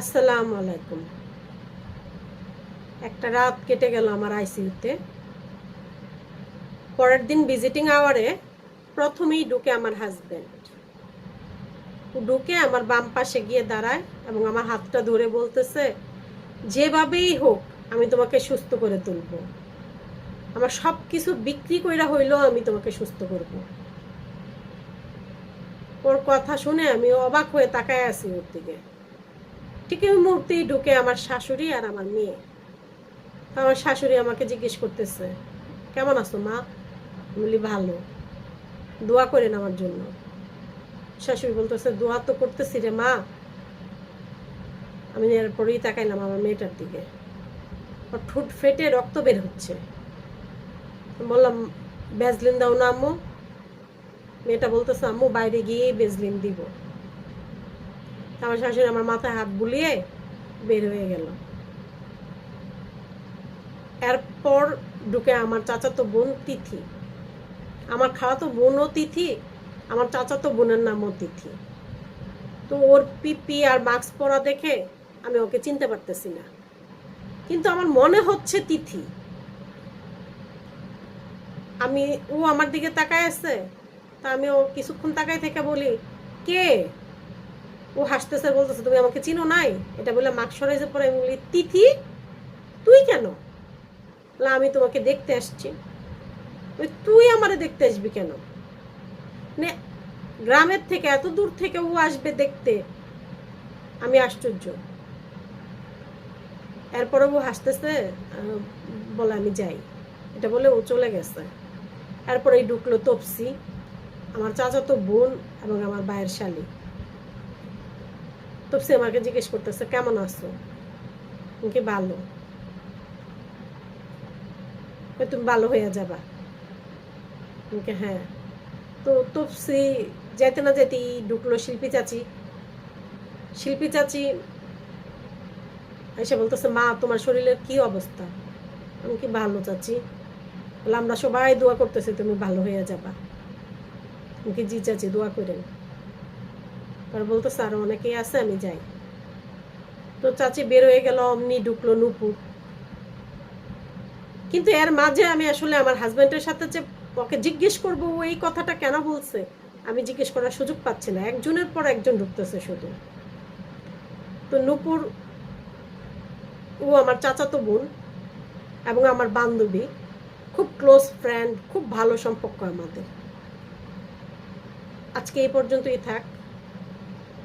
আসসালামু আলাইকুম। একটা রাত কেটে গেল আমার আইসিইউতে। পরের দিন ভিজিটিং আওয়ারে প্রথমেই ঢুকে আমার হাজবেন্ড। ঢুকে আমার বাম পাশে গিয়ে দাঁড়ায় এবং আমার হাতটা ধরে বলতেছে, যেভাবেই হোক আমি তোমাকে সুস্থ করে তুলব, আমার সব কিছু বিক্রি কইরা হইলেও আমি তোমাকে সুস্থ করব। ওর কথা শুনে আমি অবাক হয়ে তাকায় আছি ওর দিকে। ঠিক ওই মুহূর্তেই ঢুকে আমার শাশুড়ি আর আমার মেয়ে। আমার শাশুড়ি আমাকে জিজ্ঞেস করতেছে, কেমন আছো মা? বলি ভালো, দোয়া করেন আমার জন্য। শাশুড়ি বলতেছে, দোয়া তো করতেছি রে মা। আমি এরপরেই তাকাইলাম আমার মেয়েটার দিকে। ওর ঠোঁট ফেটে রক্ত বের হচ্ছে। বললাম, বেজলিন দাও না আম্মু। মেয়েটা বলতেছে, আম্মু বাইরে গিয়ে বেজলিন দিব। আমার শাশুড়ি আমার মাথায় হাত বুলিয়ে বের হয়ে গেল। এরপর ঢুকে আমার চাচাতো বোন তিথি। আমার খালাতো বোনও তিথি, আমার চাচাতো বোনের নামও তিথি। তো ওর পিপি আর মাস্ক পরা দেখে আমি ওকে চিনতে পারতেছি না, কিন্তু আমার মনে হচ্ছে তিথি। ও আমার দিকে তাকায় আছে, তা আমি ও কিছুক্ষণ তাকায় থেকে বলি, কে? ও হাসতেছে, বলতেছে, তুমি আমাকে চিনো নাই? এটা বলে মাস্ক সরাইছে পরে আমি বলি, তিথি তুই কেন? আমি তোমাকে দেখতে আসছি। তুই আমারে দেখতে আসবি কেন? মানে গ্রামের থেকে এত দূর থেকে ও আসবে দেখতে, আমি আশ্চর্য। এরপরে ও হাসতেছে, বলে আমি যাই। এটা বলে ও চলে গেছে। এরপরেই ঢুকলো তপসি, আমার চাচাতো বোন এবং আমার ভাইয়ের শালী। তপসি আমাকে জিজ্ঞেস করতেছে, কেমন আছো? কি ভালো। তুমি ভালো হয়ে যাবা। হ্যাঁ। তো তপসি যাইতে না যেতেই ঢুকলো শিল্পী চাচি। শিল্পী চাচি এসে বলতেছে, মা তোমার শরীরের কি অবস্থা? আমি কি ভালো চাচি। বলে, আমরা সবাই দোয়া করতেছি তুমি ভালো হয়ে যাবা। কি জি চাচি, দোয়া করেন। আর বলতেছে আরো অনেকেই আছে, আমি যাই। তো চাচি বের হয়ে গেল, অমনি ঢুকলো নূপুর। কিন্তু এর মাঝে আমি আসলে আমার হাজবেন্ডের সাথে যে ওকে জিজ্ঞেস করবো ও এই কথাটা কেন বলছে, আমি জিজ্ঞেস করার সুযোগ পাচ্ছি না। একজনের পর একজন ঢুকতেছে শুধু। তো নূপুর, ও আমার চাচাতো বোন এবং আমার বান্ধবী, খুব ক্লোজ ফ্রেন্ড, খুব ভালো সম্পর্ক আমাদের। আজকে এই পর্যন্তই থাক।